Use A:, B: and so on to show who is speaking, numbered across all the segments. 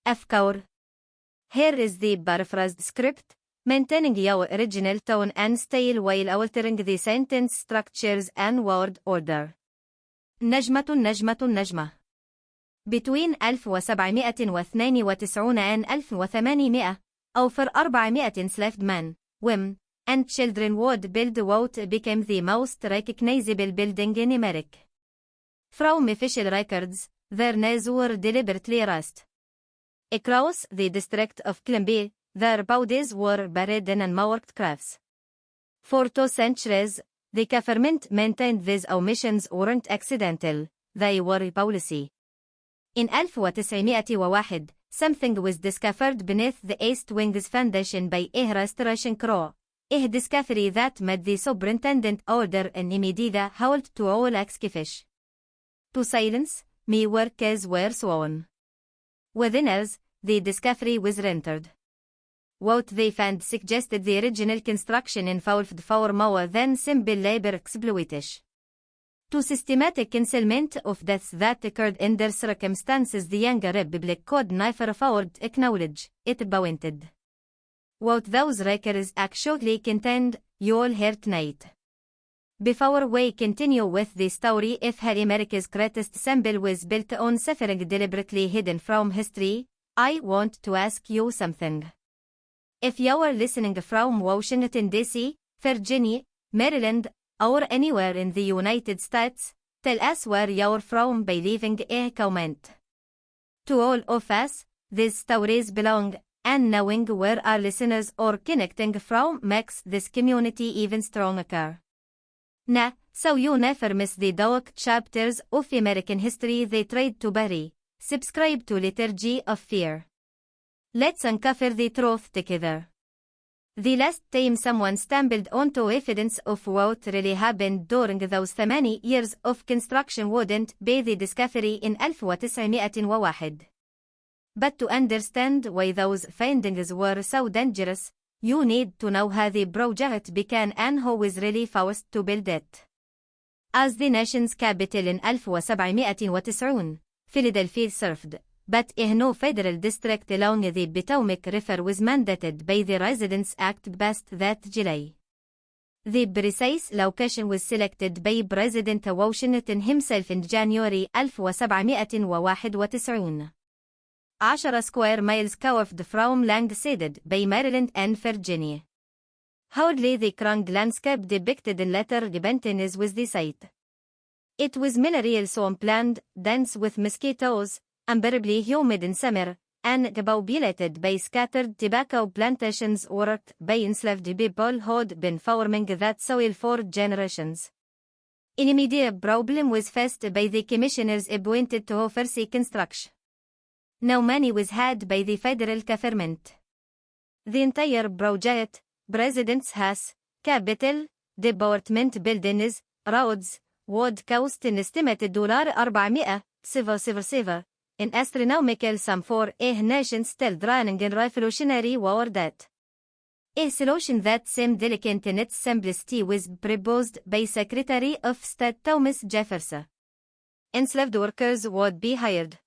A: F. Here is the paraphrased script, maintaining your original tone and style while altering the sentence structures and word order. نجمة. Between 1792 and 1800, over 400 enslaved men, women, and children would build what became the most recognizable building in America. From official records, their names were deliberately erased. Across the District of Columbia, their bodies were buried in unmarked graves. For 2 centuries, the government maintained these omissions weren't accidental, they were a policy. In 1901, something was discovered beneath the East Wing's foundation by a restoration crew, a discovery that made the superintendent order an immediate halt to all excavation. To silence, me workers were sworn. Within hours, the discovery was rendered. What they found suggested the original construction involved far more than simple labor exploitation. To systematic concealment of deaths that occurred under circumstances the younger public could never afford to acknowledge, it pointed. What those records actually contained, you'll hear tonight. Before we continue with the story of how America's greatest symbol was built on suffering deliberately hidden from history, I want to ask you something. If you're listening from Washington, D.C., Virginia, Maryland, or anywhere in the United States, tell us where you're from by leaving a comment. To all of us, these stories belong, and knowing where our listeners are connecting from makes this community even stronger. So you never miss the dark chapters of American history they tried to bury. Subscribe to Liturgy of Fear. Let's uncover the truth together. The last time someone stumbled onto evidence of what really happened during those 80 years of construction wouldn't be the discovery in 1901. But to understand why those findings were so dangerous, you need to know how the project began and who was really forced to build it. As the nation's capital in 1790, Philadelphia served, but a new federal district along the Potomac River was mandated by the Residence Act passed that July. The precise location was selected by President Washington himself in January 1791. 10 square miles carved from land ceded by Maryland and Virginia. Hardly the grand landscape depicted in later paintings was the site. It was mineral swampland, dense with mosquitoes, unbearably humid in summer, and populated by scattered tobacco plantations worked by enslaved people who'd been farming that soil for generations. An immediate problem was faced by the commissioners appointed to oversee construction. No money was had by the federal government. The entire project, President's House, Capitol, Department buildings, roads, would cost an estimated $400,777, an astronomical sum for a nation still drowning in revolutionary war debt. A solution that seemed delicate in its simplicity was proposed by Secretary of State Thomas Jefferson. Enslaved workers would be hired.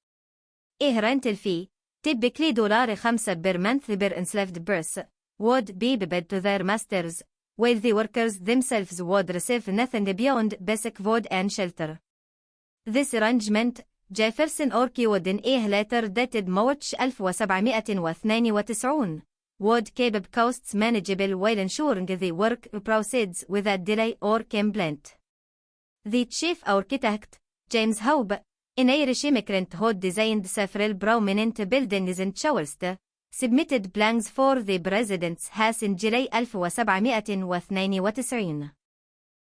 A: A rental fee, typically $5 per month per enslaved person, would be paid to their masters, while the workers themselves would receive nothing beyond basic food and shelter. This arrangement, Jefferson argued in a letter dated March 1792, would keep costs manageable while ensuring the work proceeds without delay or complaint. The chief architect, James Hope, an Irish immigrant who designed several prominent buildings in Charleston, submitted plans for the President's House in July 1792.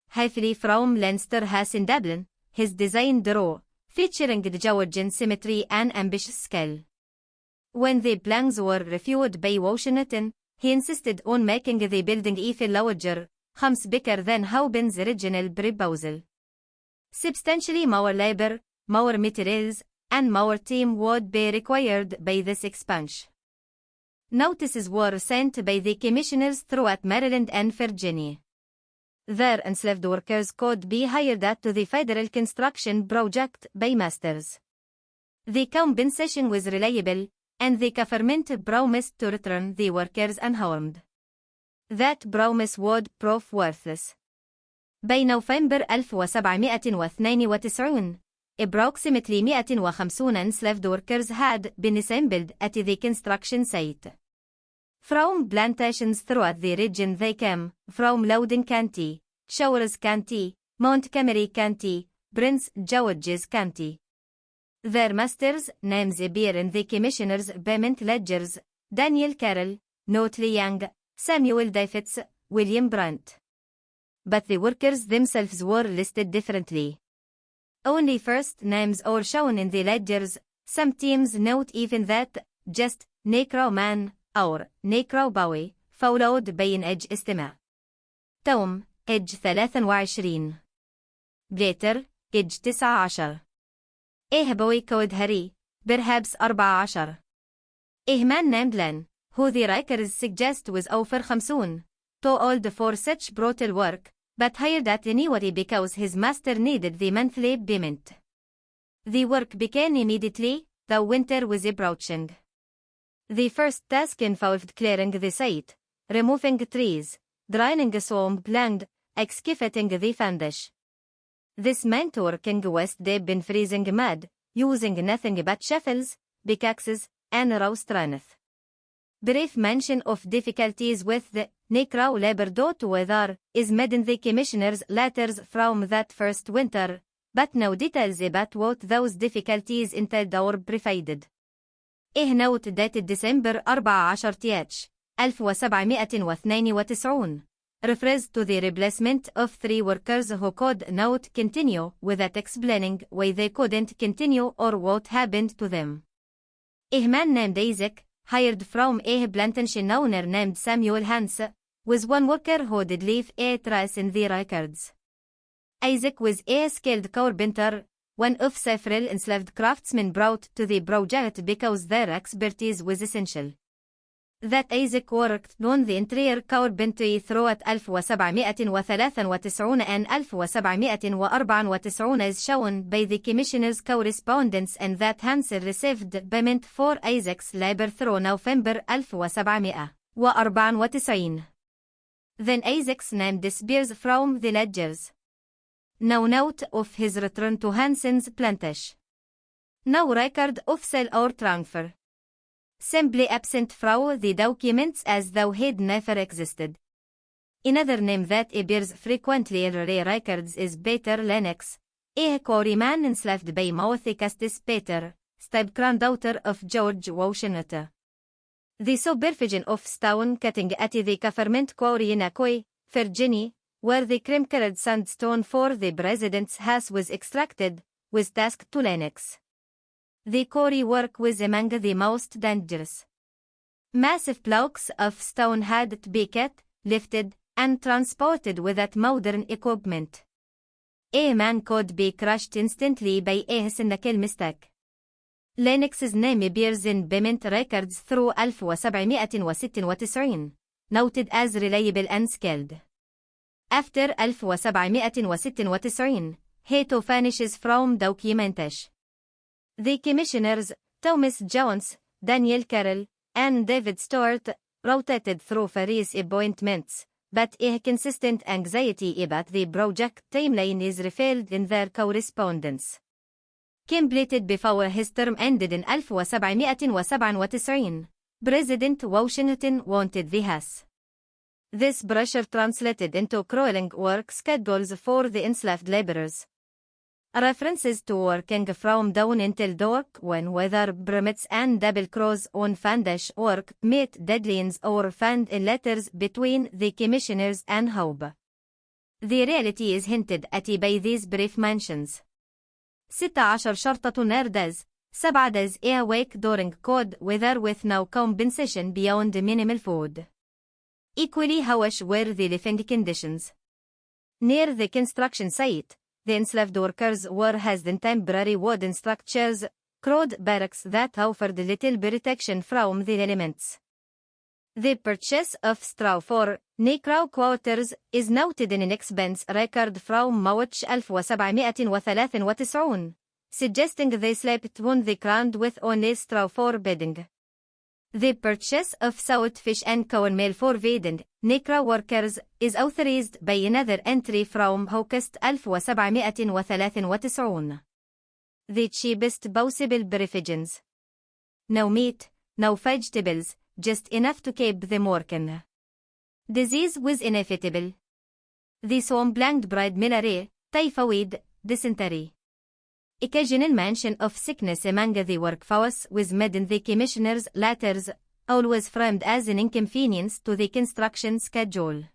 A: Heavily from Leinster House in Dublin, his design drew, featuring the Georgian symmetry and ambitious scale. When the plans were reviewed by Washington, he insisted on making the building even larger, much bigger than Hoban's original proposal. Substantially more labor, more materials, and more team would be required by this expansion. Notices were sent by the commissioners throughout Maryland and Virginia. Their enslaved workers could be hired to the federal construction project by masters. The compensation was reliable, and the government promised to return the workers unharmed. That promise would prove worthless. بين نوفمبر 1792, approximately 150 enslaved workers had been assembled at the construction site. From plantations throughout the region they came, from Loudoun County, Shores County, Montgomery County, Prince George's County. Their masters' names appear in the commissioners' payment ledgers: Daniel Carroll, Notley Young, Samuel Davids, William Brandt. But the workers themselves were listed differently. Only first names are shown in the ledgers. Some teams note even that, just Negro Man or Negro Boy, followed by an age estimate. توم, age 23. بليتر, age 19. Boy called Harry, perhaps 14. Man named Len, who the writers suggest was over 50, too old for such brutal work, but hired at annuity because his master needed the monthly payment. The work began immediately, though winter was approaching. The first task involved clearing the site, removing trees, draining swamp land, excavating the foundation. This meant working waist deep in freezing mud, using nothing but shovels, pickaxes, and raw strength. Brief mention of difficulties with the Negro labor due to weather is made in the commissioner's letters from that first winter, but no details about what those difficulties entailed or provided. note dated December 14 1792 refers to the replacement of 3 workers who could not continue without explaining why they couldn't continue or what happened to them. A man named Isaac, hired from a plantation owner named Samuel Hans, was one worker who did leave a trace in the records. Isaac was a skilled carpenter, one of several enslaved craftsmen brought to the project because their expertise was essential. That Isaac worked on the interior carpentry throughout 1793 and 1794 is shown by the commissioner's correspondence, and that Hans received payment for Isaac's labor through November 1794. Then Isaac's name disappears from the ledgers. No note of his return to Hansen's plantation. No record of sale or transfer. Simply absent from the documents as though he'd never existed. Another name that appears frequently in rare records is Peter Lennox, a quarryman enslaved by Martha Custis Peter, step-granddaughter of George Washington. The supervision of stone cutting at the government quarry in Aquay, Virginia, where the cream-colored sandstone for the president's house was extracted, was tasked to Lennox. The quarry work was among the most dangerous. Massive blocks of stone had to be cut, lifted, and transported without modern equipment. A man could be crushed instantly by a cynical mistake. Lennox's name appears in payment records through 1796, noted as reliable and skilled. After 1796, he too vanishes from documentation. The commissioners, Thomas Jones, Daniel Carroll, and David Stewart, rotated through various appointments, but a consistent anxiety about the project timeline is revealed in their correspondence. Completed before his term ended in 1797, President Washington wanted the house. This pressure translated into crawling work schedules for the enslaved laborers. References to working from dawn until dark when weather permits and double cross on foundation work met deadlines or found in letters between the commissioners and Hope. The reality is hinted at by these brief mentions. 16 شرطة نردز, 7 days a week during cold weather with no compensation beyond minimal food. Equally harsh were the living conditions. Near the construction site, the enslaved workers were housed in temporary wooden structures, crude barracks that offered little protection from the elements. The purchase of straw for Negro quarters is noted in an expense record from March 1793, suggesting they slept on the ground with only straw for bedding. The purchase of saltfish and cornmeal for vegan Negro workers is authorized by another entry from August 1793. The cheapest possible provisions. No meat, no vegetables, just enough to keep them working. Disease was inevitable. The swamp-lung breed malaria, typhoid, dysentery. Occasional mention of sickness among the workforce was made in the commissioner's letters, always framed as an inconvenience to the construction schedule.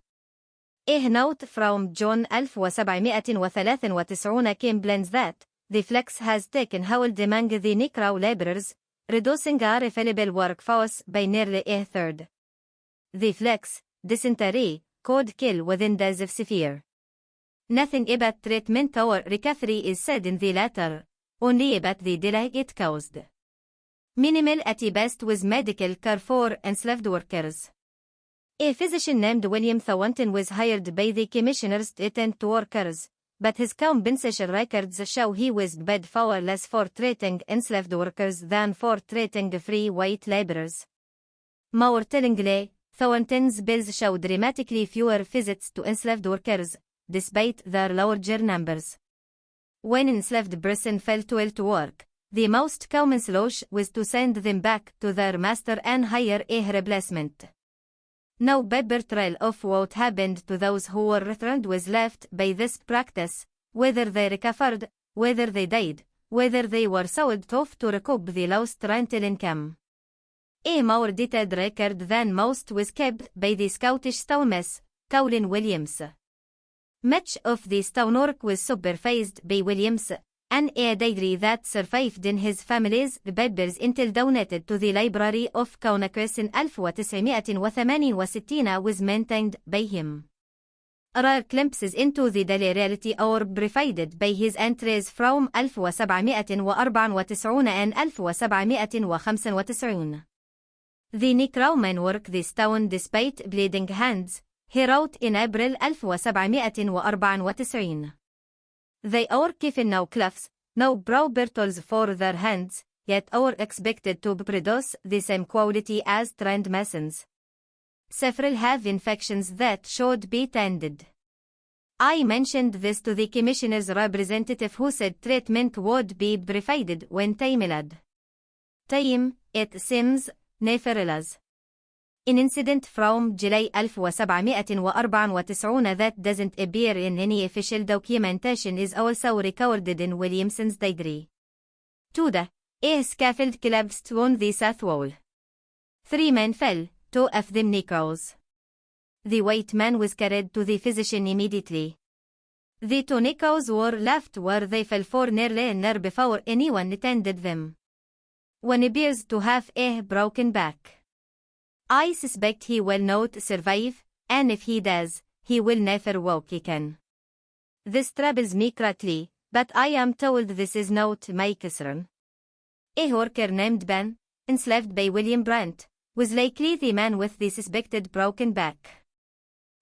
A: A note from June 1793 complains that the flex has taken hold among the Negro laborers, reducing our available workforce by nearly a third. The flex, dysentery, could kill within days of severe. Nothing about treatment or recovery is said in the letter, only about the delay it caused. Minimal at best was medical care for enslaved workers. A physician named William Thornton was hired by the commissioners to attend to workers, but his compensation records show he was paid far less for treating enslaved workers than for treating free white laborers. More tellingly, Thornton's bills show dramatically fewer visits to enslaved workers, despite their larger numbers. When enslaved person failed to work, the most common solution was to send them back to their master and hire a replacement. No paper trail of what happened to those who were returned was left by this practice, whether they recovered, whether they died, whether they were sold off to recoup the lost rental income. A more detailed record than most was kept by the Scottish stonemasson, Colin Williams. Much of the stonework was supervised by Williams, and a diary that survived in his family's papers until donated to the Library of Congress in 1968 was maintained by him. Rare glimpses into the daily reality are provided by his entries from 1794 and 1795. The Negro man worked the stone despite bleeding hands, he wrote in April 1794. They are given no cloths, no proper tools for their hands, yet are expected to produce the same quality as trained masons. Several have infections that should be tended. I mentioned this to the commissioner's representative who said treatment would be provided when time allowed. Time, it seems, never allows. An incident from July 1794 that doesn't appear in any official documentation is also recorded in Williamson's diary. Today, a scaffold collapsed on the south wall. 3 men fell, 2 of them Negroes. The white man was carried to the physician immediately. The 2 Negroes were left where they fell for nearly an hour before anyone attended them. One appears to have a broken back. I suspect he will not survive, and if he does, he will never walk again. This troubles me greatly, but I am told this is not my concern. A worker named Ben, enslaved by William Brant, was likely the man with the suspected broken back.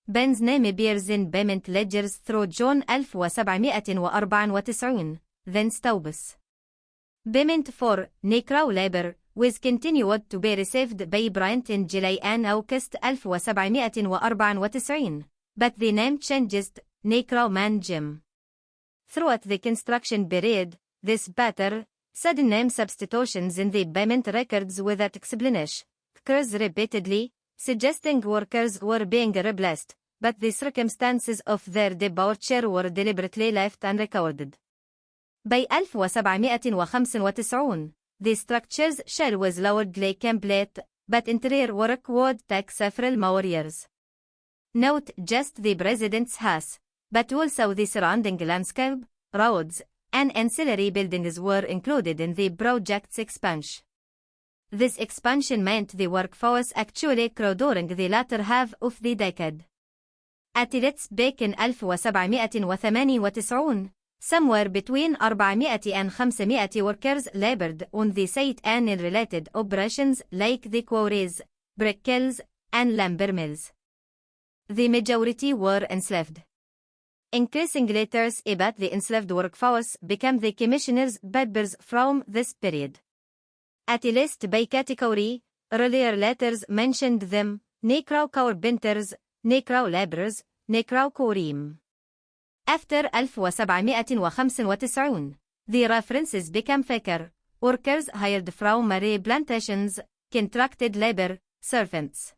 A: Ben's name appears in payment ledgers through June 1794, then Staubus. Payment for Negro labor was continued to be received by Bryant in July and August 1794, but the name changed to Negro Man Jim. Throughout the construction period, this pattern, sudden name substitutions in the payment records without explanation, occurs repeatedly, suggesting workers were being replaced, but the circumstances of their departure were deliberately left unrecorded. By 1795, the structure's shell was largely complete, but interior work would take several more years. Not just the president's house, but also the surrounding landscape, roads, and ancillary buildings were included in the project's expansion. This expansion meant the workforce actually grew during the latter half of the decade. At its peak in 1798, somewhere between 400 and 500 workers labored on the site and in related operations like the quarries, brick kilns, and lumber mills. The majority were enslaved. Increasing letters about the enslaved workforce became the commissioner's papers from this period. At least by category, Earlier letters mentioned them, necrow carpenters, necrow laborers, necrow quorim. After 1795, the references became thicker. Workers hired from Murray plantations, contracted labor, servants.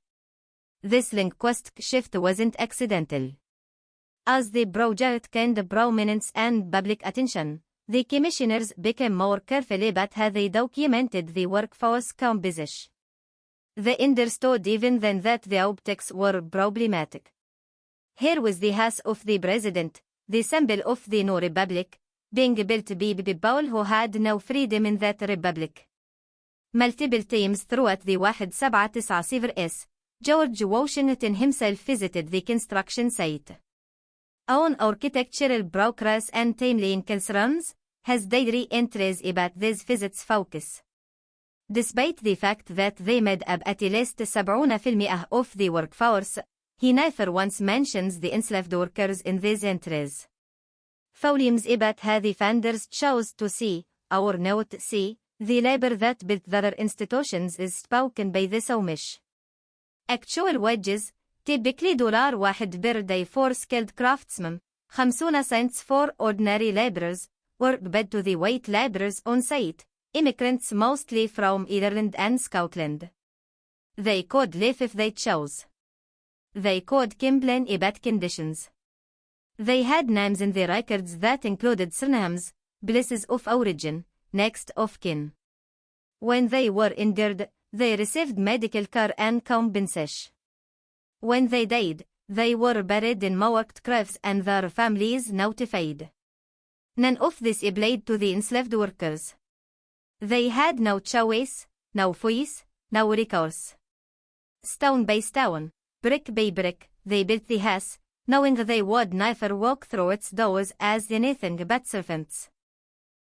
A: This linguistic shift wasn't accidental. As the project gained prominence and public attention, the commissioners became more careful about how they documented the workforce composition. They understood even then that the optics were problematic. Here was the house of the president, the symbol of the new republic, being built by people who had no freedom in that republic. Multiple times throughout the 1790s, George Washington himself visited the construction site. On architectural progress and timely concerns, his diary entries about these visits focus. Despite the fact that they made up at least 70% of the workforce, he never once mentions the enslaved workers in these entries. Volumes about how the founders chose to see, or not see, the labor that built their institutions is spoken by the Somish. Actual wages, typically $1 per day for skilled craftsmen, 50 cents for ordinary laborers, were paid to the white laborers on site, immigrants mostly from Ireland and Scotland. They could leave if they chose. They could complain about conditions. They had names in the records that included surnames, places of origin, next of kin. When they were injured, they received medical care and compensation. When they died, they were buried in marked graves and their families notified. None of this applied to the enslaved workers. They had no choice, no voice, no recourse. Stone by stone, brick by brick, they built the house, knowing they would never walk through its doors as anything but servants.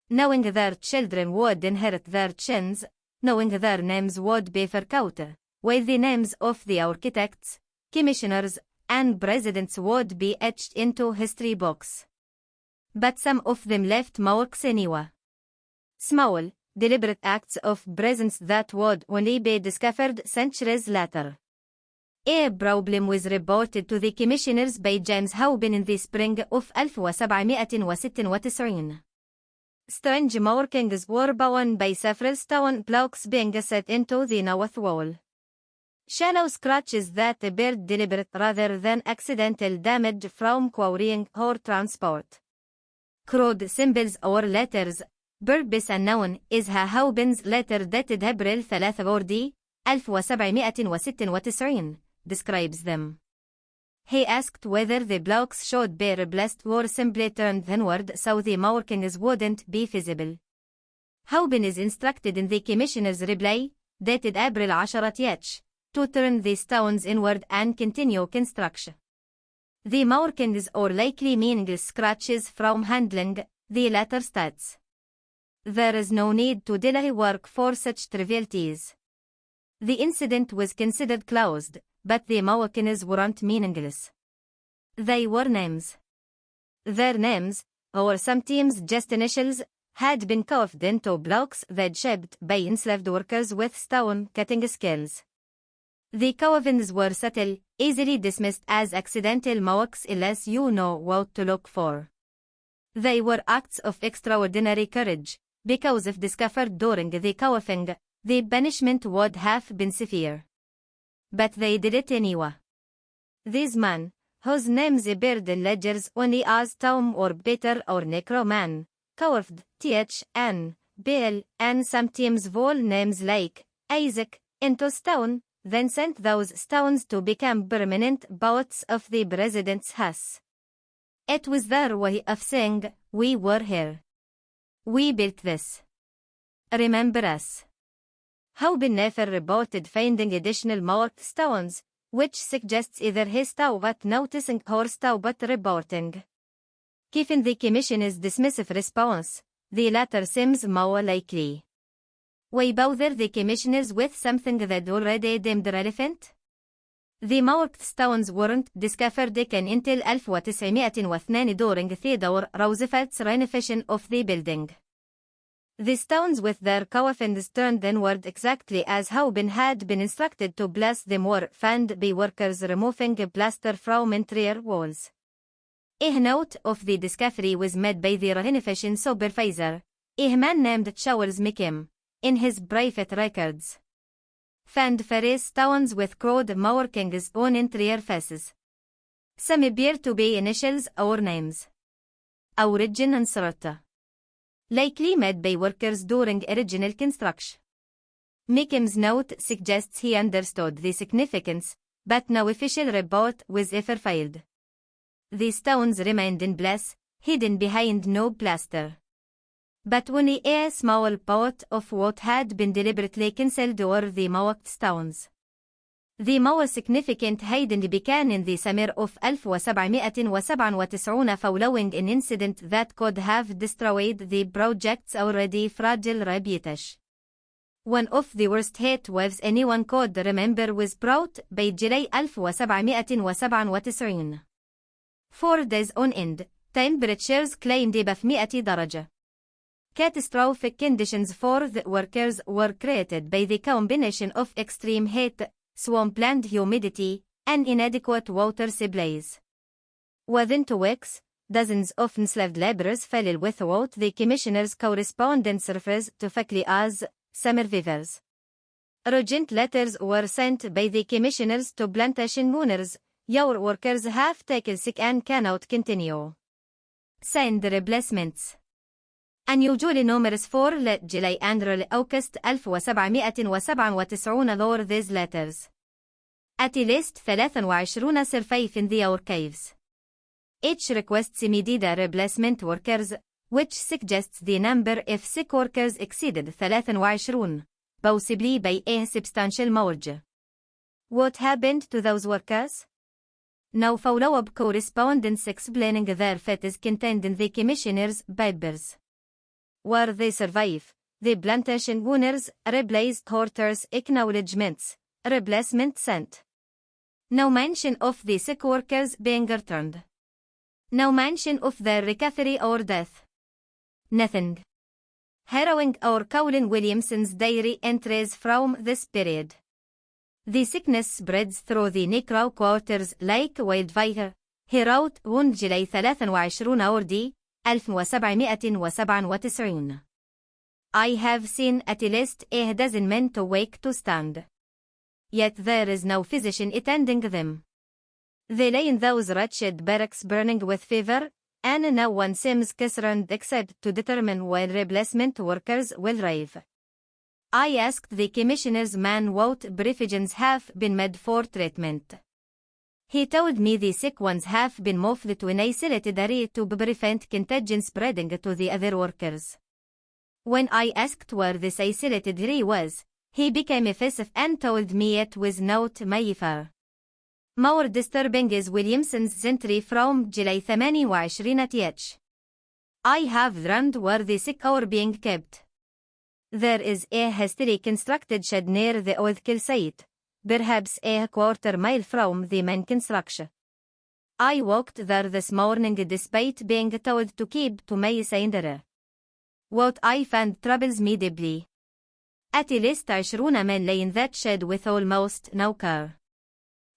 A: Knowing their children would inherit their chins, knowing their names would be forgotten, while the names of the architects, commissioners, and presidents would be etched into history books. But some of them left marks anyway. Small, deliberate acts of presence that would only be discovered centuries later. A problem was reported to the commissioners by James Haubin in the spring of 1796. Strange markings were found by several stone blocks being set into the north wall. Shallow scratches that appeared deliberate rather than accidental damage from quarrying or transport. Crude symbols or letters, purpose unknown, is how Haubin's letter dated April 3 1796, describes them. He asked whether the blocks should be replaced or simply turned inward so the markings wouldn't be visible. Haubin is instructed in the commissioner's reply, dated April 10, to turn the stones inward and continue construction. The markings are likely meaningless scratches from handling, the letter states. There is no need to delay work for such trivialities. The incident was considered closed, but the markings weren't meaningless. They were names. Their names, or sometimes just initials, had been carved into blocks that shaped by enslaved workers with stone cutting skills. The carvings were subtle, easily dismissed as accidental marks unless you know what to look for. They were acts of extraordinary courage, because if discovered during the carving, the punishment would have been severe. But they did it anyway. These men, whose names appeared in ledgers only as Tom or Peter or Necroman, carved T.H.N., Bill, and sometimes whole names like Isaac into stone, then sent those stones to become permanent parts of the president's house. It was their way of saying, we were here. We built this. Remember us. Haubin never reported finding additional marked stones, which suggests either he stopped noticing or stopped reporting. Given the commissioner's dismissive response, the latter seems more likely. Why bother the commissioners with something they'd already deemed relevant? The marked stones weren't discovered again until 1902 during Theodore Roosevelt's renovation of the building. The stones with their coffins turned inward exactly as Hauben had been instructed to bless them were found by workers removing plaster from interior walls. A note of the discovery was made by the renovation supervisor, a man named Charles McKim, in his private records. Found various stones with crude markings on interior faces. Some appear to be initials or names. Origin uncertain. Likely made by workers during original construction. McKim's note suggests he understood the significance, but no official report was ever filed. The stones remained in place, hidden behind no plaster. But only a small part of what had been deliberately concealed were the marked stones. The most significant hidden began in the summer of 1797 following an incident that could have destroyed the project's already fragile reputation. One of the worst heat waves anyone could remember was brought by July 1797. 4 days on end, temperatures climbed above 100 درجة. Catastrophic conditions for the workers were created by the combination of extreme heat, swampland humidity, and inadequate water supplies. Within 2 weeks, dozens of enslaved laborers fell with what the commissioner's correspondence refers to faintly as summer fevers. Urgent letters were sent by the commissioners to plantation owners. Your workers have taken sick and cannot continue. Signed replacements. Unusually numerous for July and August 1797 lore these letters. At least 23 survive in the archives. Each requests immediate replacement workers, which suggests the number of sick workers exceeded 23, possibly by a substantial margin. What happened to those workers? No follow-up correspondence explaining their fate is contained in the commissioner's papers. Where they survive, the plantation owners replaced Horter's acknowledgements, replacement sent. No mention of the sick workers being returned. No mention of their recovery or death. Nothing. Harrowing or Colin Williamson's diary entries from this period. The sickness spreads through the Negro quarters like wildfire, he wrote on July 23 أوردي 1797. I have seen at least a dozen men too weak to stand. Yet there is no physician attending them. They lay in those wretched barracks burning with fever, and no one seems concerned except to determine when replacement workers will arrive. I asked the commissioner's man what provisions have been made for treatment. He told me the sick ones have been moved to an isolated area to prevent contagion spreading to the other workers. When I asked where this isolated area was, he became evasive and told me it was not Mayfair. More disturbing is Williamson's entry from July 28th. I have learned where the sick are being kept. There is a hastily constructed shed near the old kill site, perhaps a quarter-mile from the main construction. I walked there this morning despite being told to keep to my sender. What I found troubles me deeply. At least 20 men lay in that shed with almost no care.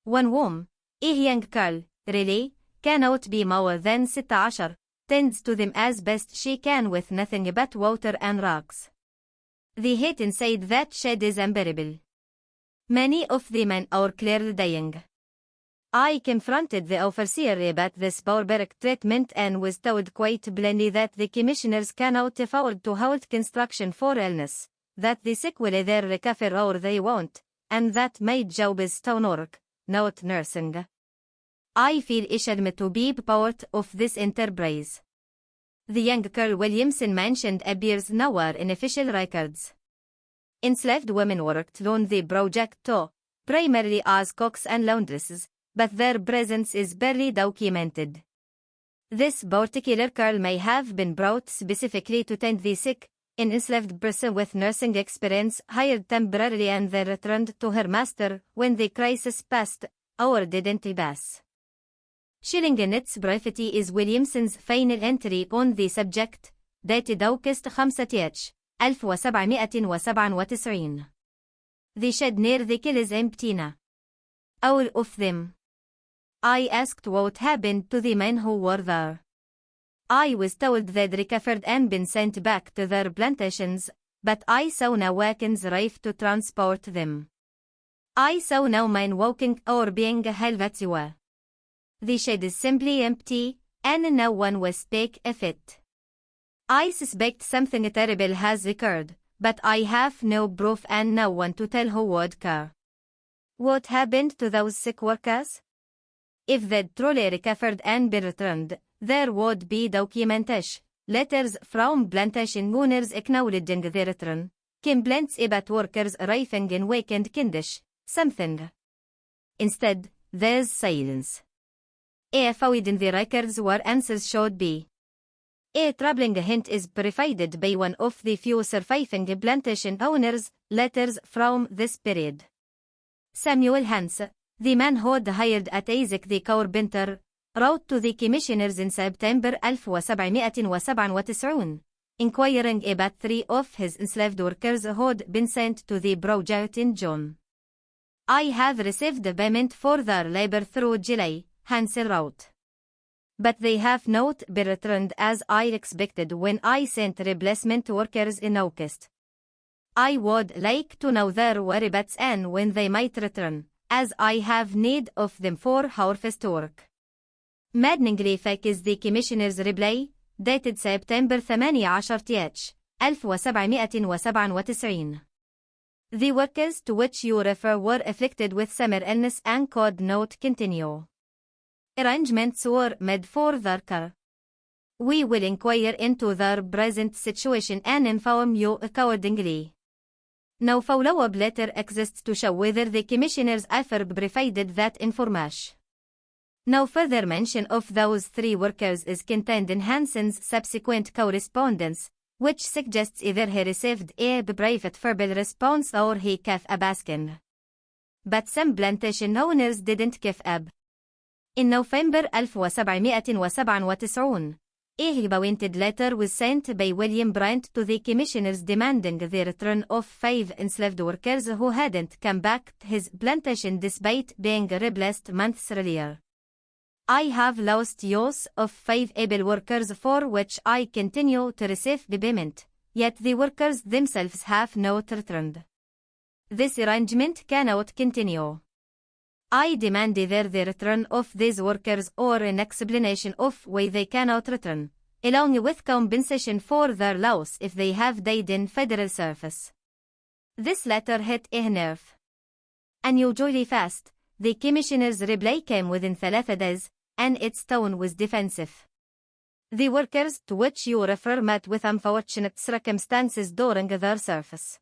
A: One woman, a young girl, really, cannot be more than 16, tends to them as best she can with nothing but water and rocks. The heat inside that shed is unbearable. Many of the men are clearly dying. I confronted the overseer about this barbaric treatment and was told quite plainly that the commissioners cannot afford to hold construction for illness, that the sick will either recover or they won't, and that my job is stone work, not nursing. I feel ashamed to be part of this enterprise. The young girl Williamson mentioned appears nowhere in official records. Enslaved women worked on the project too, primarily as cooks and laundresses, but their presence is barely documented. This particular girl may have been brought specifically to tend the sick, an enslaved person with nursing experience hired temporarily and then returned to her master when the crisis passed, or didn't pass. Chilling in its brevity is Williamson's final entry on the subject, dated August 5, 1797. The shed near the kill is empty now. All of them. I asked what happened to the men who were there. I was told they'd recovered and been sent back to their plantations, but I saw no wagons arrive to transport them. I saw no men walking or being held at the The shed is simply empty, and no one will speak of it. I suspect something terrible has occurred, but I have no proof and no one to tell who would care. What happened to those sick workers? If they'd truly recovered and been returned, there would be documentation, letters from plantation owners acknowledging their return, complaints about workers arriving in weakened condition, something. Instead, there's silence. A void in the records where answers should be. A troubling hint is provided by one of the few surviving plantation owners' letters from this period. Samuel Hans, the man who'd hired at Isaac the carpenter, wrote to the commissioners in September 1797, inquiring about 3 of his enslaved workers who'd been sent to the project in June. I have received payment for their labor through July, Hans wrote. But they have not been returned as I expected when I sent replacement workers in August. I would like to know their whereabouts and when they might return, as I have need of them for harvest work. Maddeningly fake is the commissioner's reply, dated September 18, 1797. The workers to which you refer were afflicted with summer illness and could not continue. Arrangements were made for their care. We will inquire into their present situation and inform you accordingly. No follow-up letter exists to show whether the commissioners ever provided that information. No further mention of those 3 workers is contained in Hansen's subsequent correspondence, which suggests either he received a private verbal response or he gave up asking. But some plantation owners didn't give up. In November 1797, a pointed letter was sent by William Bryant to the commissioners demanding the return of 5 enslaved workers who hadn't come back to his plantation despite being replaced months earlier. I have lost use of 5 able workers for which I continue to receive the payment, yet the workers themselves have not returned. This arrangement cannot continue. I demand either the return of these workers or an explanation of why they cannot return, along with compensation for their loss if they have died in federal service. This letter hit a nerve. Unusually fast, the commissioner's reply came within 3 days, and its tone was defensive. The workers to which you refer met with unfortunate circumstances during their service.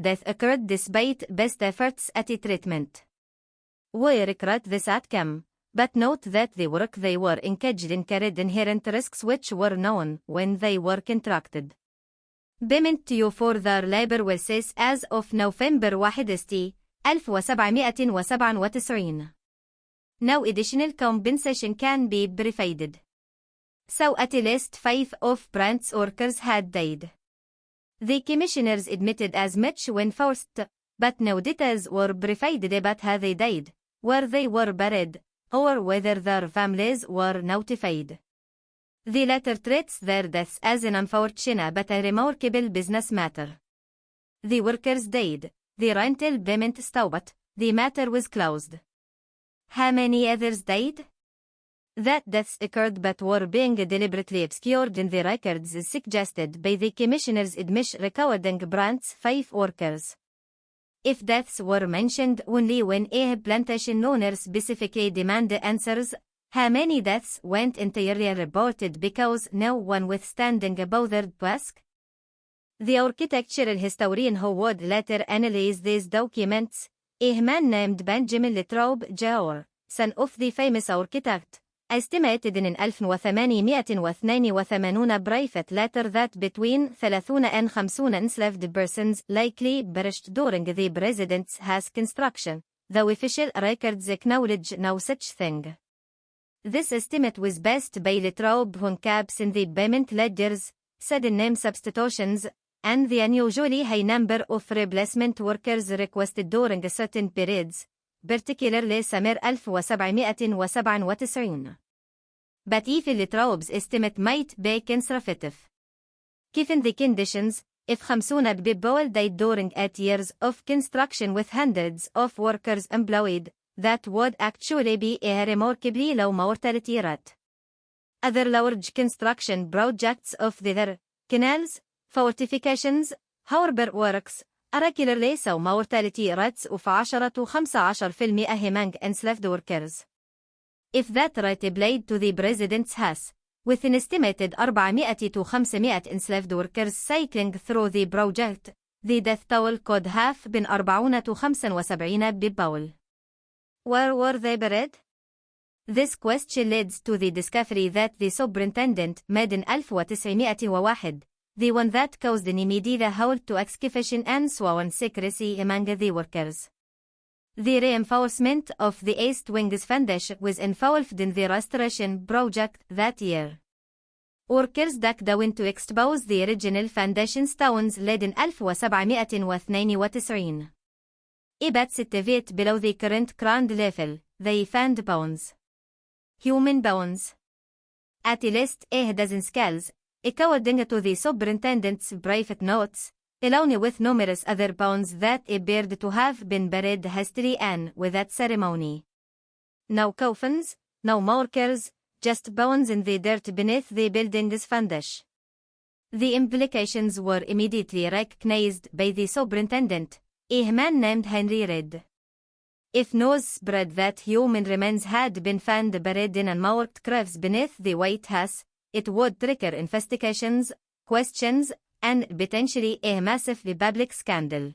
A: Death occurred despite best efforts at treatment. We regret this outcome, but note that the work they were engaged in carried inherent risks which were known when they were contracted. Payment to you for their labor will cease as of November 1, 1797. No additional compensation can be provided. So at least 5 of Bryant's workers had died. The commissioners admitted as much when forced, but no details were provided about how they died, where they were buried, or whether their families were notified. The letter treats their deaths as an unfortunate but a remarkable business matter. The workers died, the rental payment stopped, the matter was closed. How many others died? That deaths occurred but were being deliberately obscured in the records is suggested by the commissioner's admission recording Bryant's 5 workers. If deaths were mentioned only when a plantation owner specifically demanded answers, how many deaths went entirely reported because no one withstanding bothered to ask? The architectural historian who would later analyze these documents, a man named Benjamin Latrobe Jr., son of the famous architect, estimated in 1882 private letter that between 30 and 50 enslaved persons likely perished during the president's house construction, though official records acknowledge no such thing. This estimate was based by Latrobe on gaps in the payment ledgers, sudden name substitutions, and the unusually high number of replacement workers requested during certain periods, particularly summer 1797. But even the troops estimate might be conservative. Given the conditions, if 50 people died during 8 years of construction with hundreds of workers employed, that would actually be a remarkably low mortality rate. Other large construction projects of the canals, fortifications, harbour works, regularly saw mortality rates of 10–15% among enslaved workers. If that rate applied to the president's house, with an estimated 400–500 enslaved workers cycling through the project, the death toll could have been 40–75 people. Where were they buried? This question leads to the discovery that the superintendent made in 1901, the one that caused an immediate halt to excavation and sworn secrecy among the workers. The reinforcement of the East Wing's foundation was involved in the restoration project that year. Workers dug down to expose the original foundation stones laid in 1792. About 6 feet below the current ground level, they found bones. Human bones. At least a dozen skulls, according to the superintendent's private notes, along with numerous other bones that appeared to have been buried hastily and without ceremony. No coffins, no markers, just bones in the dirt beneath the building's foundation. The implications were immediately recognized by the superintendent, a man named Henry Reed. If news spread that human remains had been found buried in unmarked graves beneath the White House, it would trigger investigations, questions, and potentially a massive public scandal.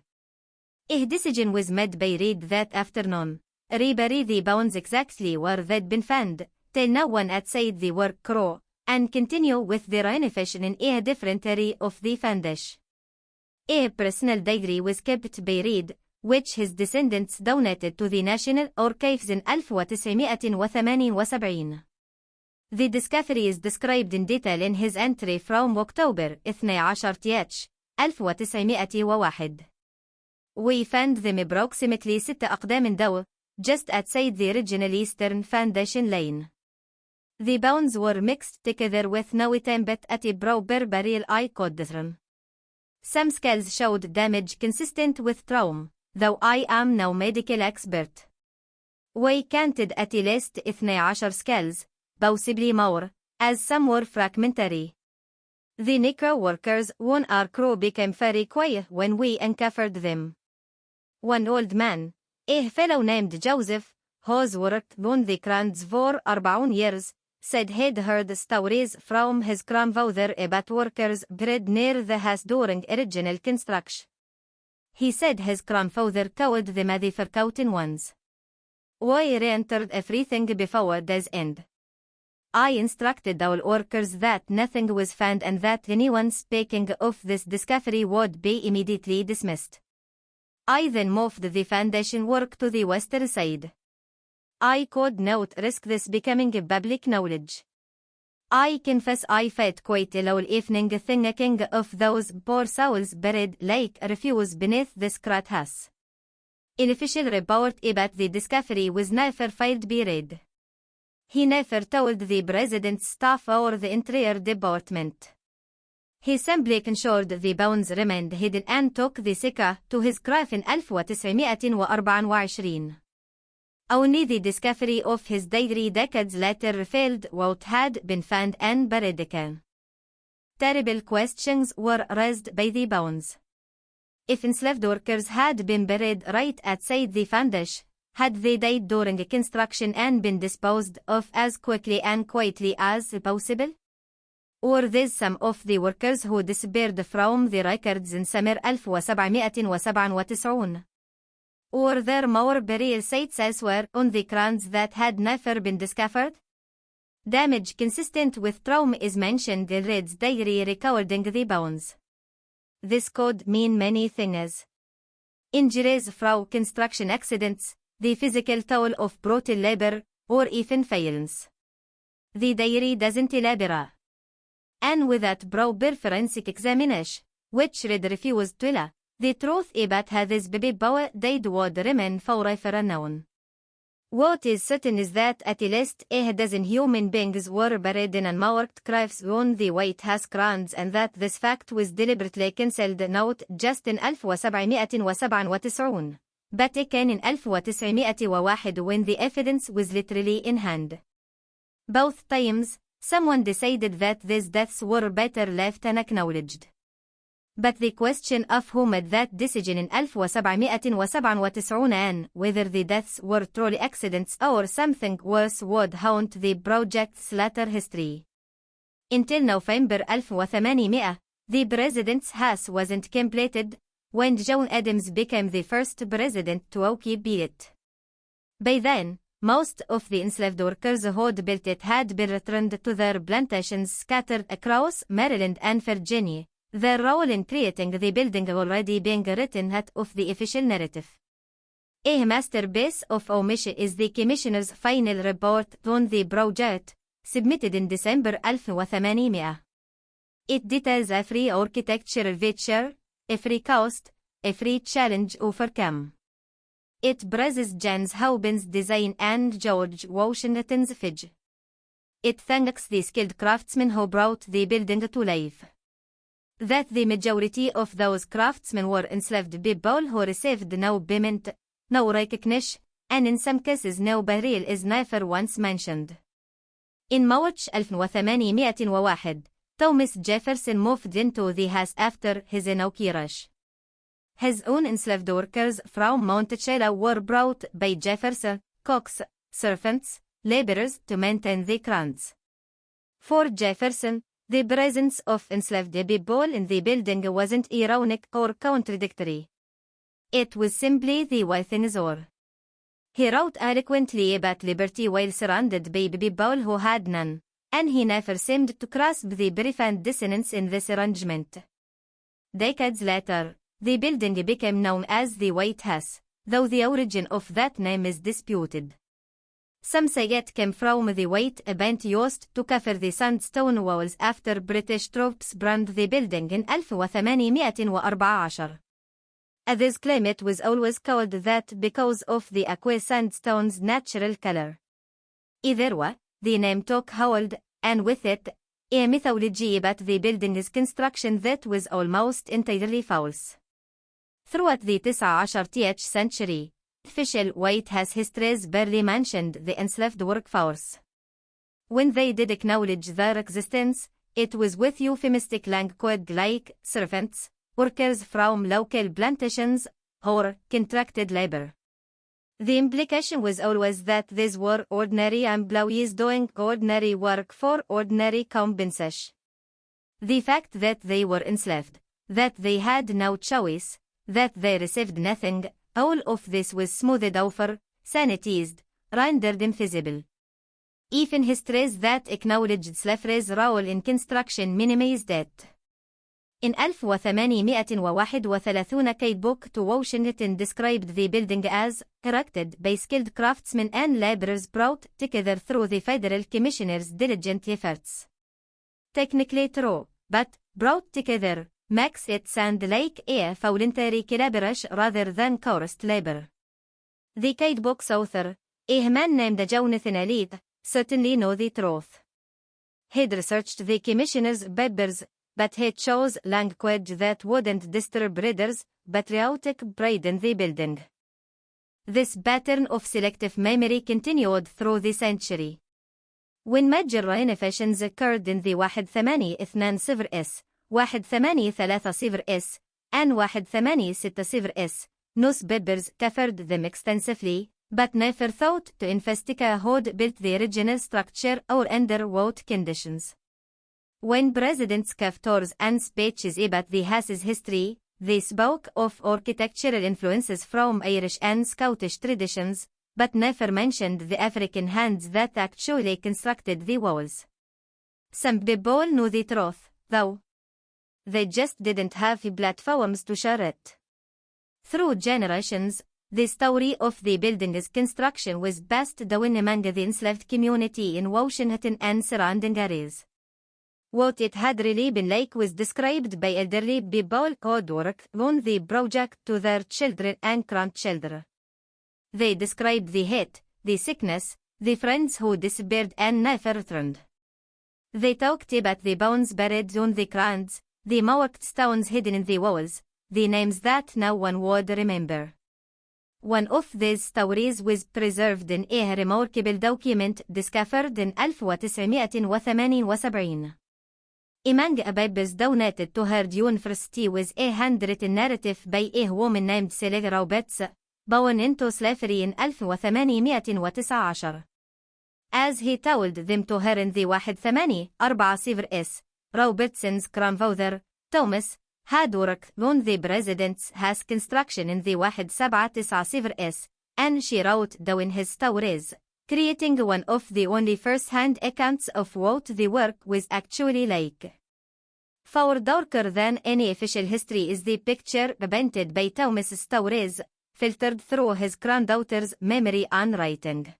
A: A decision was made by Reed that afternoon, rebury the bones exactly where they'd been found, tell no one outside the work crew, and continue with the renovation in a different area of the foundation. A personal diary was kept by Reed, which his descendants donated to the National Archives in 1978. The discovery is described in detail in his entry from October 12, 1901. We found them approximately 6 أقدام down, just outside the original Eastern Foundation line. The bones were mixed together with no attempt at a proper burial I could discern. Some skulls showed damage consistent with trauma, though I am no medical expert. We counted at least 12 skulls, possibly more, as some were fragmentary. The necro workers on our crew became very quiet when we uncovered them. One old man, a fellow named Joseph, who's worked on the grounds for 40 years, said he'd heard stories from his grandfather about workers buried near the house during original construction. He said his grandfather told them the forgotten ones. We re-entered everything before day's end. I instructed all workers that nothing was found and that anyone speaking of this discovery would be immediately dismissed. I then moved the foundation work to the western side. I could not risk this becoming public knowledge. I confess I felt quite a low evening thinking of those poor souls buried like refuse beneath this great house. An official report about the discovery was never filed by Reed. He never told the president's staff or the Interior Department. He simply ensured the bones remained hidden and took the secret to his grave in 1924. Only the discovery of his diary decades later revealed what had been found and buried again. Terrible questions were raised by the bones. If enslaved workers had been buried right outside the foundation, had they died during construction and been disposed of as quickly and quietly as possible? Or these some of the workers who disappeared from the records in summer 1797? Or there more burial sites elsewhere on the grounds that had never been discovered? Damage consistent with trauma is mentioned in Reed's diary recording the bones. This could mean many things. Injuries from construction accidents, the physical toll of brutal labor, or even violence. The diary doesn't elaborate. And without proper forensic examination, which Red refused to lie. The truth about this baby boy died would remain forever unknown. What is certain is that at least a dozen human beings were buried in unmarked graves on the White House grounds, and that this fact was deliberately cancelled not just in 1797 but كان in 1901 when the evidence was literally in hand. Both times, someone decided that these deaths were better left unacknowledged. But the question of who made that decision in 1797 and whether the deaths were truly accidents or something worse would haunt the project's later history. Until November 1800, the president's house wasn't completed, when John Adams became the first president to occupy it. By then, most of the enslaved workers who'd built it had been returned to their plantations scattered across Maryland and Virginia, their role in creating the building already being written out of the official narrative. A masterpiece of omission is the Commissioner's final report on the project, submitted in December 1800. It details every architectural feature, every cost, every challenge overcome. It praises James Hobin's design and George Washington's vision. It thanks the skilled craftsmen who brought the building to life. That the majority of those craftsmen were enslaved people who received no payment, no recognition, and in some cases no burial is never once mentioned. In March 1801, Thomas Jefferson moved into the house after his inauguration. His own enslaved workers from Monticello were brought by Jefferson, cooks, servants, laborers to maintain the grounds. For Jefferson, the presence of enslaved people in the building wasn't ironic or contradictory. It was simply the way things were. He wrote eloquently about liberty while surrounded by people who had none, and he never seemed to grasp the profound dissonance in this arrangement. Decades later, the building became known as the White House, though the origin of that name is disputed. Some say it came from the white paint used to cover the sandstone walls after British troops burned the building in 1814. Others claim it was always called that because of the aqueous sandstone's natural color. Either way, the name took hold, and with it, a mythology about the building's construction that was almost entirely false. Throughout the 19th century, official White House histories barely mentioned the enslaved workforce. When they did acknowledge their existence, it was with euphemistic language like servants, workers from local plantations, or contracted labor. The implication was always that these were ordinary employees doing ordinary work for ordinary compensation. The fact that they were enslaved, that they had no choice, that they received nothing, all of this was smoothed over, sanitized, rendered invisible. Even histories that acknowledged slavery's role in construction minimized it. In 1831 Kate Book to Washington described the building as erected by skilled craftsmen and laborers brought together through the federal commissioner's diligent efforts. Technically true, but brought together makes it sound like a voluntary collaboration rather than coerced labor. The Kate Book's author, a man named Jonathan Elite, certainly knew the truth. He'd researched the commissioner's papers, but he chose language that wouldn't disturb readers, patriotic pride in the building. This pattern of selective memory continued through the century. When major renovations occurred in the 1820s, 1830s, and 1860s, newspapers covered them extensively, but never thought to investigate who'd built the original structure or under what conditions. When presidents gave tours and speeches about the house's history, they spoke of architectural influences from Irish and Scottish traditions, but never mentioned the African hands that actually constructed the walls. Some people knew the truth, though. They just didn't have platforms to share it. Through generations, the story of the building's construction was passed down among the enslaved community in Washington and surrounding areas. what it had really been like was described by elderly people who worked on the project to their children and grandchildren. They described the hate, the sickness, the friends who disappeared and never returned. They talked about the bones buried on the ground, the marked stones hidden in the walls, the names that no one would remember. One of these stories was preserved in a remarkable document discovered in 1978. Among a papers donated to her university was a handwritten narrative by a woman named Celia Roberts, born into slavery in 1819. As he told them to her in the 1840s, Robertson's grandfather, Thomas, had worked on the president's house construction in the 1870s, and she wrote down his stories, creating one of the only first-hand accounts of what the work was actually like. Far darker than any official history is the picture painted by Thomas' stories, filtered through his granddaughter's memory and writing.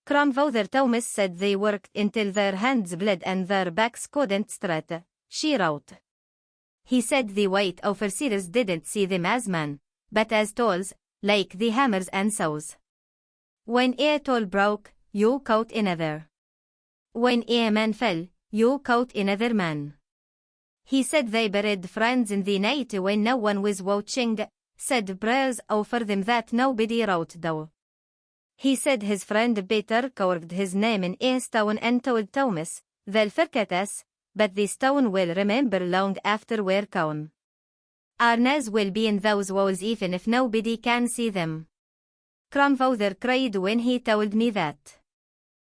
A: Grandfather Thomas said they worked until their hands bled and their backs couldn't straight, she wrote. He said the white overseers didn't see them as men, but as tools, like the hammers and saws. When a tool broke, you caught another. When a man fell, you caught another man. He said they buried friends in the night when no one was watching, said prayers over them that nobody wrote down. He said his friend Peter carved his name in a stone and told Thomas, "They'll forget us, but the stone will remember long after we're gone. Our names will be in those walls even if nobody can see them." Grandfather cried when he told me that.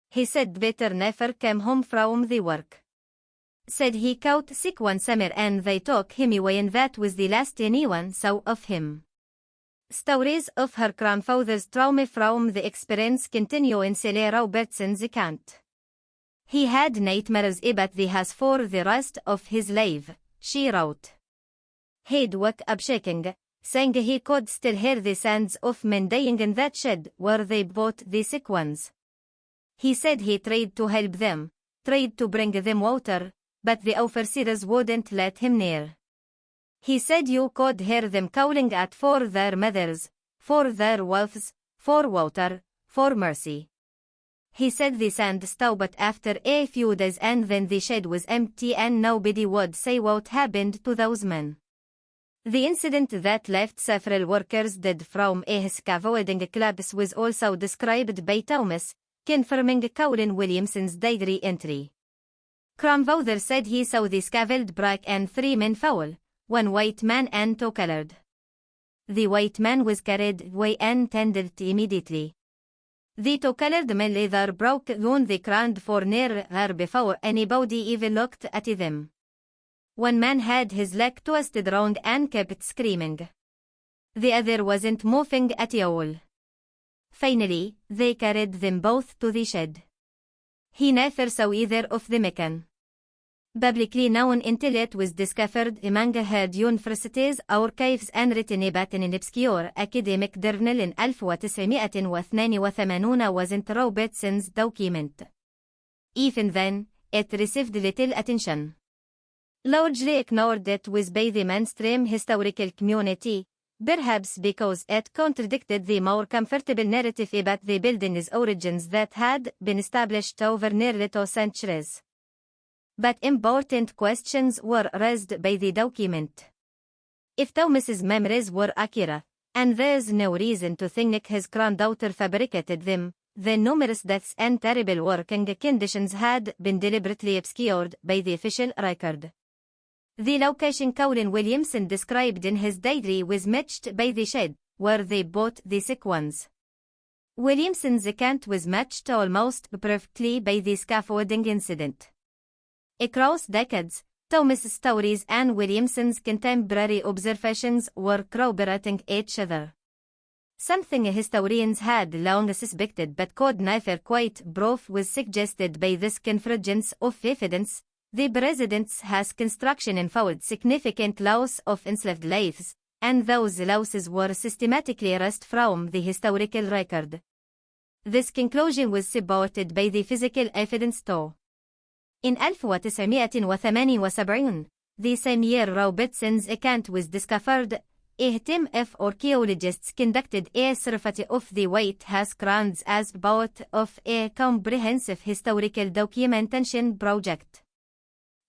A: He said Peter never came home from the work. Said he caught sick one summer and they took him away and that was the last anyone saw of him. Stories of her grandfather's trauma from the experience continue in Celia Robertson's account. He had nightmares about the house for the rest of his life, she wrote. He'd wake up shaking, saying he could still hear the sounds of men dying in that shed where they bought the sick ones. He said he tried to help them, tried to bring them water, but the overseers wouldn't let him near. He said you could hear them calling out for their mothers, for their wives, for water, for mercy. He said the sound stopped after a few days and then the shed was empty and nobody would say what happened to those men. The incident that left several workers dead from a scaffolding collapse was also described by Thomas, confirming Colin Williamson's diary entry. Grandfather said he saw the scaffold break and 3 men fall, 1 white man and 2 colored. The white man was carried away and tended to immediately. The 2 colored men either broke on the ground for near her before anybody even looked at them. 1 man had his leg twisted round and kept screaming. The other wasn't moving at all. Finally, they carried them both to the shed. He never saw either of them again. Publicly known until it was discovered among her university's archives and written about in an obscure academic journal in 1982 wasn't Robertson's document. Even then, it received little attention. Largely ignored it was by the mainstream historical community, perhaps because it contradicted the more comfortable narrative about the building's origins that had been established over nearly 2 centuries. But important questions were raised by the document. If Thomas's memories were accurate, and there's no reason to think his granddaughter fabricated them, then numerous deaths and terrible working conditions had been deliberately obscured by the official record. The location Colin Williamson described in his diary was matched by the shed, where they bought the sick ones. Williamson's account was matched almost perfectly by the scaffolding incident. Across decades, Thomas' stories and Williamson's contemporary observations were corroborating each other. Something historians had long suspected but could never quite prove was suggested by this convergence of evidence. The president's house construction involved significant loss of enslaved lives, and those losses were systematically erased from the historical record. This conclusion was supported by the physical evidence too. In 1978, the same year Robertson's account was discovered. A team of archaeologists conducted a survey of the White House grounds as part of a comprehensive historical documentation project.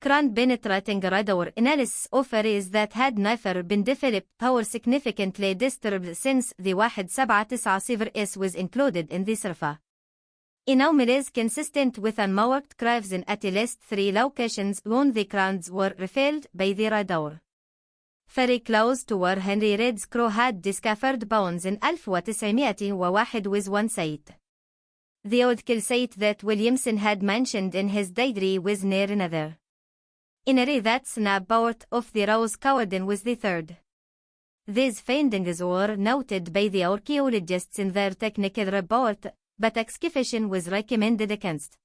A: Ground-penetrating radar analysis of areas that had never been developed or significantly disturbed since the 1790s was included in the survey. Anomalies consistent with unmarked graves in at least 3 locations on the grounds were revealed by the radar. Very close to where Henry Reid's crew had discovered bones in 1901 was one site. The old kill site that Williamson had mentioned in his diary was near another. An area that's now part of the Rose Garden was the third. These findings were noted by the archaeologists in their technical report, but excavation was recommended against.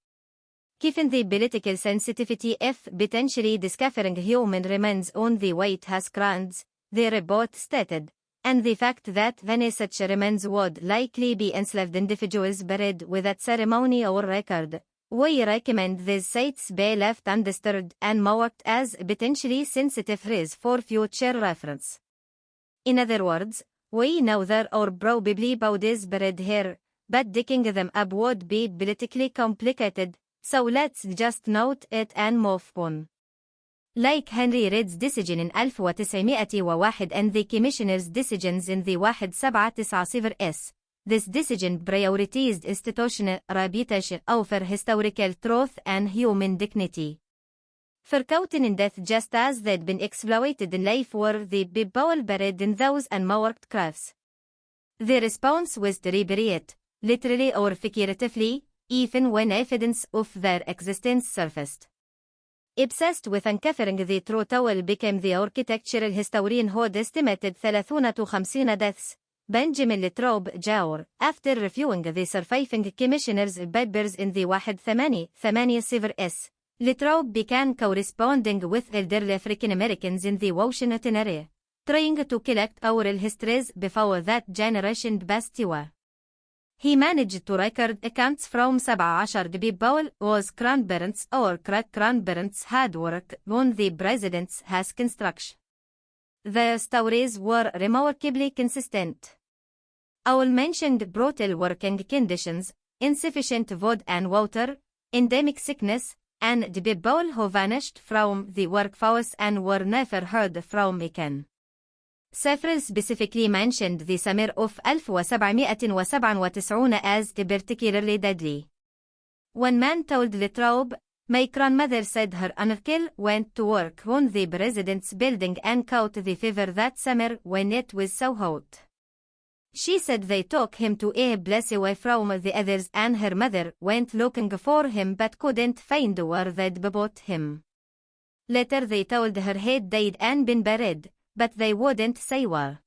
A: Given the political sensitivity of potentially discovering human remains on the White House grounds, the report stated, and the fact that many such remains would likely be enslaved individuals buried without ceremony or record, we recommend these sites be left undisturbed and marked as potentially sensitive areas for future reference. In other words, we know there are probably bodies buried here, but digging them up would be politically complicated, so let's just note it and move on. Like Henry Reid's decision in 1901 and the Commissioner's decisions in the 1790s, this decision prioritized institutional reputation over historical truth and human dignity. Forgotten in death just as they'd been exploited in life were the people buried in those unmarked graves. The response was to rebury, literally or figuratively, even when evidence of their existence surfaced. Obsessed with uncovering the true tale became the architectural historian who estimated 30 to 50 deaths, Benjamin Latrobe Jr., after reviewing the surviving commissioner's papers in the 1887. Latrobe began corresponding with elderly African Americans in the Washington area, trying to collect oral histories before that generation passed away. He managed to record accounts from 17 people whose grandparents or great-grandparents had worked on the president's house construction. The stories were remarkably consistent. All mentioned brutal working conditions, insufficient food and water, endemic sickness, and people who vanished from the workforce and were never heard from again. Several specifically mentioned the summer of 1797 as particularly deadly. One man told Latrobe, "My grandmother said her uncle went to work on the president's building and caught the fever that summer when it was so hot. She said they took him to a place away from the others and her mother went looking for him but couldn't find where they'd put him. Later they told her he'd died and been buried, but they wouldn't say where.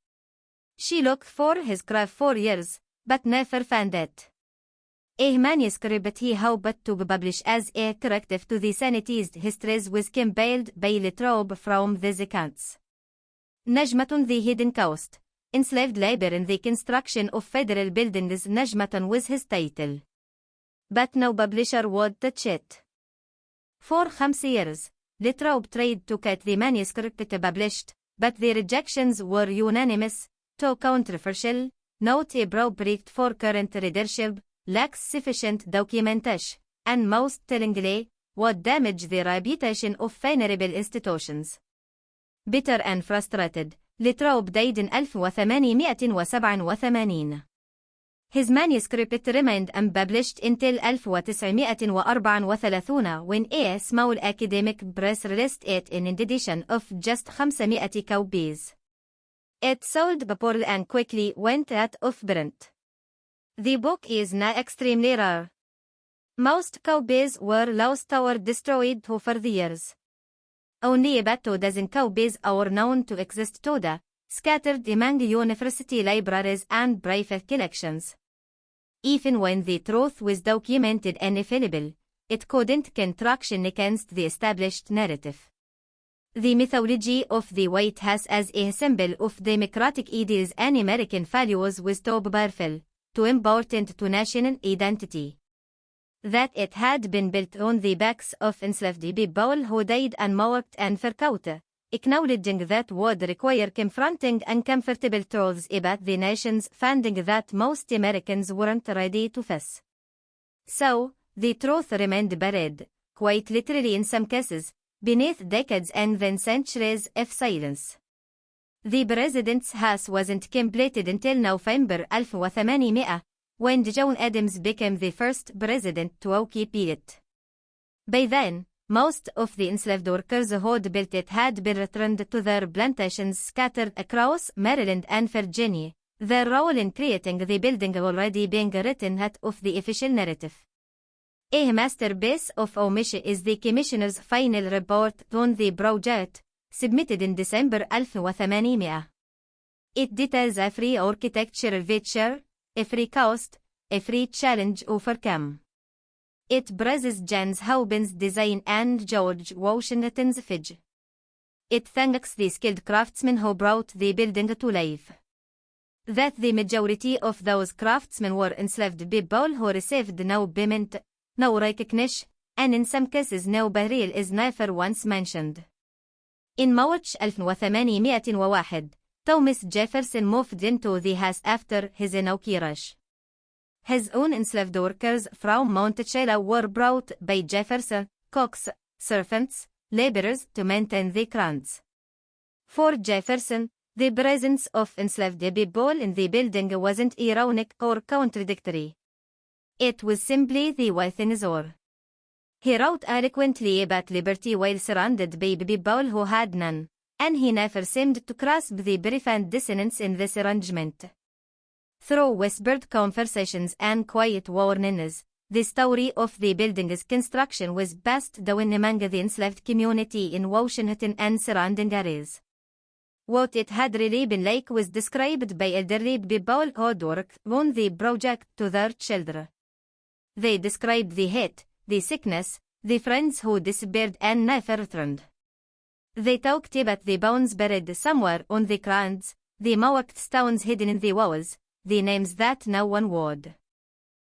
A: She looked for his grave for years, but never found it." A manuscript he hoped to publish as a corrective to the sanitized histories was compiled by Latrobe from these accounts. Najmatun, the Hidden Coast, Enslaved Labor in the Construction of Federal Buildings. Najmatun was his title. But no publisher would touch it. For 50 years, Latrobe tried to get the manuscript published, but the rejections were unanimous, too controversial, not appropriate for current readership, lacks sufficient documentation, and most tellingly, would damage the reputation of venerable institutions. Bitter and frustrated, Latrobe died in 1887. His manuscript remained unpublished until 1934 when a small academic press released it in an edition of just 500 copies. It sold poorly and quickly went out of print. The book is now extremely rare. Most copies were lost or destroyed over the years. Only about 2 copies are known to exist today, scattered among university libraries and private collections. Even when the truth was documented and available, it couldn't contraction against the established narrative. The mythology of the White House as a symbol of democratic ideals and American values was too powerful, too important to national identity. that it had been built on the backs of enslaved people who died unmarked and forgotten, acknowledging that would require confronting uncomfortable truths about the nation's founding that most Americans weren't ready to face. So, the truth remained buried, quite literally in some cases, beneath decades and then centuries of silence. The president's house wasn't completed until November 1800, when John Adams became the first president to occupy it. By then, most of the enslaved workers who'd built it had been returned to their plantations scattered across Maryland and Virginia, their role in creating the building already being written out of the official narrative. A masterpiece of omission is the Commissioner's final report on the project, submitted in December 1800. It details every architectural feature, every cost, every challenge overcome. It praises James Hobin's design and George Washington's vision. It thanks the skilled craftsmen who brought the building to life. That the majority of those craftsmen were enslaved people who received no payment, no recognition, and in some cases no burial is never once mentioned. In March 1801, Thomas Jefferson moved into the house after his inauguration. His own enslaved workers from Monticello were brought by Jefferson, cooks, servants, laborers to maintain the grounds. For Jefferson, the presence of enslaved people in the building wasn't ironic or contradictory. It was simply the way things were. He wrote eloquently about liberty while surrounded by people who had none, and he never seemed to grasp the profound dissonance in this arrangement. Through whispered conversations and quiet warnings, the story of the building's construction was passed down among the enslaved community in Washington and surrounding areas. What it had really been like was described by elderly people who'd worked on the project to their children. They described the hate, the sickness, the friends who disappeared and never returned. They talked about the bones buried somewhere on the grounds, the marked stones hidden in the walls, the names that no one would